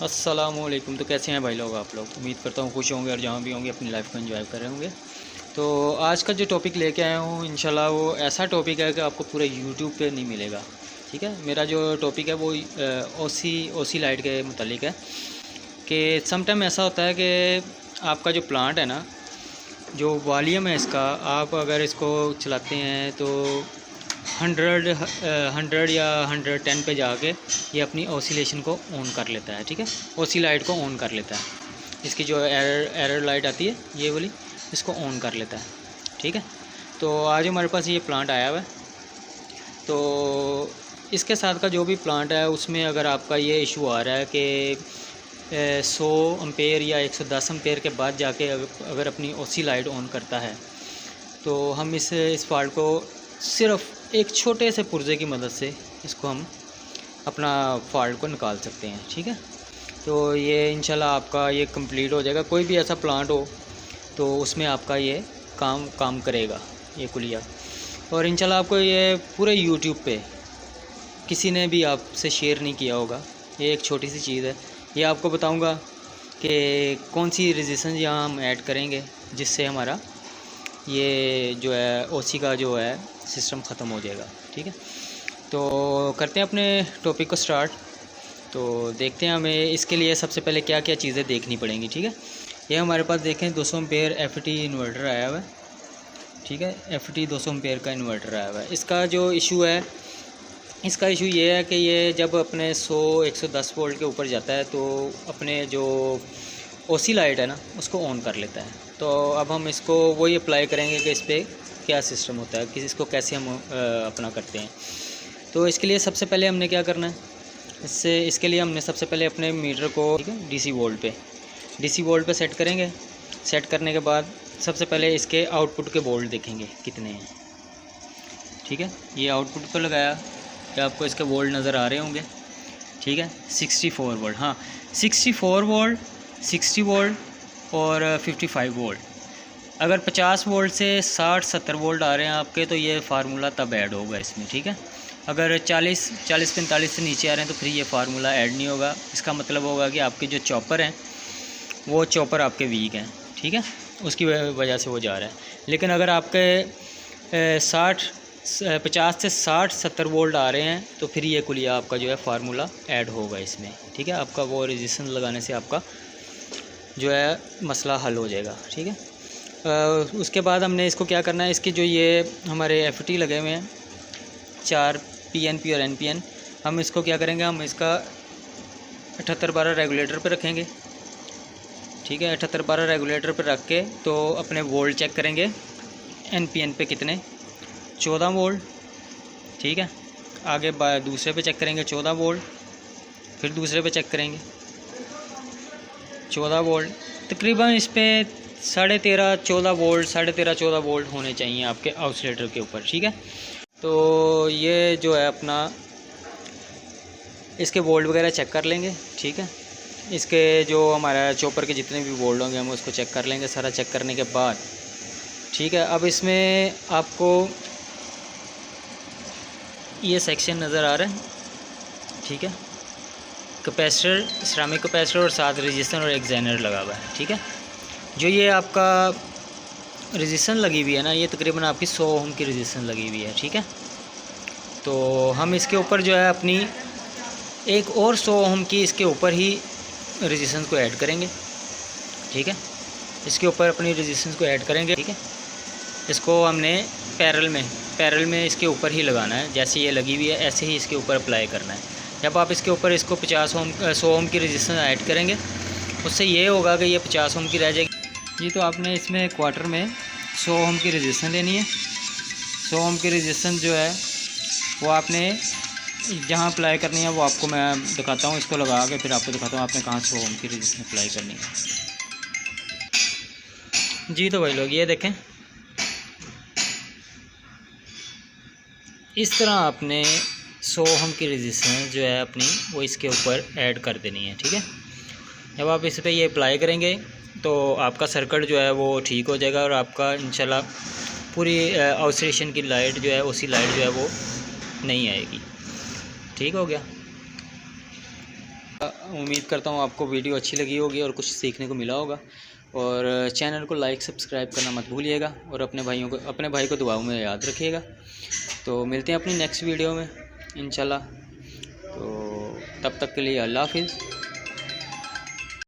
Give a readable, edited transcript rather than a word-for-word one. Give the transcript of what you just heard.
अस्सलामुअलैकुम। तो कैसे हैं भाई लोग आप लोग? उम्मीद करता हूँ खुश होंगे और जहाँ भी होंगे अपनी लाइफ को एंजॉय कर रहे होंगे। तो आज का जो टॉपिक लेके आया हूँ इंशाल्लाह वो ऐसा टॉपिक है कि आपको पूरे यूट्यूब पे नहीं मिलेगा। ठीक है, मेरा जो टॉपिक है वो ओसी लाइट के मुतालिक है कि समटाइम ऐसा होता है कि आपका जो प्लांट है ना, जो वॉल्यूम है इसका, आप अगर इसको चलाते हैं तो 100 या 110 पे जाके ये अपनी ऑसिलेशन को ऑन कर लेता है। ठीक है, ओसी लाइट को ऑन कर लेता है। इसकी जो एरर लाइट आती है ये वाली, इसको ऑन कर लेता है। ठीक है, तो आज हमारे पास ये प्लांट आया हुआ है। तो इसके साथ का जो भी प्लांट है उसमें अगर आपका ये इशू आ रहा है कि 100 एम्पेयर या 110 एम्पेयर के बाद जाके अगर अपनी ओसी लाइट ऑन करता है, तो हम इस फॉल्ट को सिर्फ एक छोटे से पुर्जे की मदद से इसको हम अपना फॉल्ट को निकाल सकते हैं। ठीक है, तो ये इंशाल्लाह आपका ये कंप्लीट हो जाएगा। कोई भी ऐसा प्लांट हो तो उसमें आपका ये काम करेगा ये कुलिया। और इंशाल्लाह आपको ये पूरे यूट्यूब पे किसी ने भी आपसे शेयर नहीं किया होगा। ये एक छोटी सी चीज़ है। ये आपको बताऊंगा कि कौन सी रेजिस्टेंस यहाँ हम ऐड करेंगे जिससे हमारा ये जो है ओसी का जो है सिस्टम ख़त्म हो जाएगा। ठीक है, तो करते हैं अपने टॉपिक को स्टार्ट। तो देखते हैं हमें इसके लिए सबसे पहले क्या क्या चीज़ें देखनी पड़ेंगी। ठीक है, ये हमारे पास देखें 200 एम्पेयर FT इन्वर्टर आया हुआ है। ठीक है, FT 200 एम्पेयर का इन्वर्टर आया हुआ है। इसका जो इशू है, इसका इशू ये है कि ये जब अपने 110 वोल्ट के ऊपर जाता है तो अपने जो ओसी लाइट है ना उसको ऑन कर लेता है। तो अब हम इसको वही अप्लाई करेंगे कि इस पर क्या सिस्टम होता है, किस इसको कैसे हम अपना करते हैं। तो इसके लिए सबसे पहले हमने क्या करना है, इसके लिए हमने सबसे पहले अपने मीटर को डीसी वोल्ट पे सेट करेंगे। सेट करने के बाद सबसे पहले इसके आउटपुट के वोल्ट देखेंगे कितने हैं। ठीक है, ये आउटपुट को लगाया कि आपको इसके वोल्ट नज़र आ रहे होंगे। ठीक है, 64 वोल्ट, हाँ 64 वोल्ट, 60 वोल्ट और 55 वोल्ट। अगर 50 वोल्ट से 60-70 वोल्ट आ रहे हैं आपके तो ये फार्मूला तब ऐड होगा इसमें। ठीक है, अगर 40-45 से नीचे आ रहे हैं तो फिर ये फार्मूला ऐड नहीं होगा। इसका मतलब होगा कि आपके जो चॉपर हैं वो चॉपर आपके वीक हैं। ठीक है, उसकी वजह से वो जा रहा है। लेकिन अगर आपके 50 से 60-70 वोल्ट आ रहे हैं तो फिर ये कुलिया आपका जो है फार्मूला ऐड होगा इसमें। ठीक है, आपका वो रेजिस्टेंस लगाने से आपका जो है मसला हल हो जाएगा। ठीक है, उसके बाद हमने इसको क्या करना है, इसके जो ये हमारे FT लगे हुए हैं 4 PNP और NPN, हम इसको क्या करेंगे, हम इसका 7812 रेगुलेटर पे रखेंगे। ठीक है, 7812 रेगुलेटर पे रख के तो अपने वोल्ट चेक करेंगे। NPN पे कितने, 14 वोल्ट। ठीक है, आगे दूसरे पे चेक करेंगे 14 वोल्ट, फिर दूसरे पे चेक करेंगे 14 वोल्ट। तकरीबन इस पर 13.5-14 वोल्ट, 13.5-14 वोल्ट होने चाहिए आपके ऑसिलेटर के ऊपर। ठीक है, तो ये जो है अपना इसके वोल्ट वगैरह चेक कर लेंगे। ठीक है, इसके जो हमारा चॉपर के जितने भी वोल्ट होंगे हम उसको चेक कर लेंगे। सारा चेक करने के बाद ठीक है, अब इसमें आपको ये सेक्शन नज़र आ रहा है। ठीक है, कैपेसिटर, सिरेमिक कैपेसिटर और साथ रेजिस्टेंस और एक जेनर लगा हुआ है। ठीक है, जो ये आपका रेजिस्टेंस लगी हुई है ना, ये तकरीबन आपकी 100 ओम की रेजिस्टेंस लगी हुई है। ठीक है, तो हम इसके ऊपर जो है अपनी एक और 100 ओम की इसके ऊपर ही रेजिस्टेंस को ऐड करेंगे। ठीक है, इसके ऊपर अपनी रेजिस्टेंस को ऐड करेंगे। ठीक है, इसको हमने पैरेलल में इसके ऊपर ही लगाना है। जैसे ये लगी हुई है ऐसे ही इसके ऊपर अप्लाई करना है। जब आप इसके ऊपर इसको 100 ओम की रेजिस्टेंस ऐड करेंगे उससे ये होगा कि ये 50 ओम की रह जाएगी जी। तो आपने इसमें क्वार्टर में 100 ओम की रेजिस्टेंस लेनी है। 100 ओम की रेजिस्टेंस जो है वो आपने जहाँ अप्लाई करनी है वो आपको मैं दिखाता हूँ। इसको लगा के फिर आपको दिखाता हूँ आपने कहाँ 100 ओम की रेजिस्टेंस अप्लाई करनी है जी। तो भाई लोग ये देखें, इस तरह आपने 100 ओम की रेजिस्टेंस जो है अपनी वो इसके ऊपर ऐड कर देनी है। ठीक है, जब आप इस पर ये अप्लाई करेंगे तो आपका सर्किट जो है वो ठीक हो जाएगा और आपका इंशाल्लाह पूरी ऑसिलेशन की लाइट जो है ओसी लाइट जो है वो नहीं आएगी। ठीक हो गया। उम्मीद करता हूँ आपको वीडियो अच्छी लगी होगी और कुछ सीखने को मिला होगा। और चैनल को लाइक सब्सक्राइब करना मत भूलिएगा और अपने भाई को दुआओं में याद रखिएगा। तो मिलते हैं अपनी नेक्स्ट वीडियो में इंशाल्लाह। तो तब तक के लिए अल्लाह हाफिज़।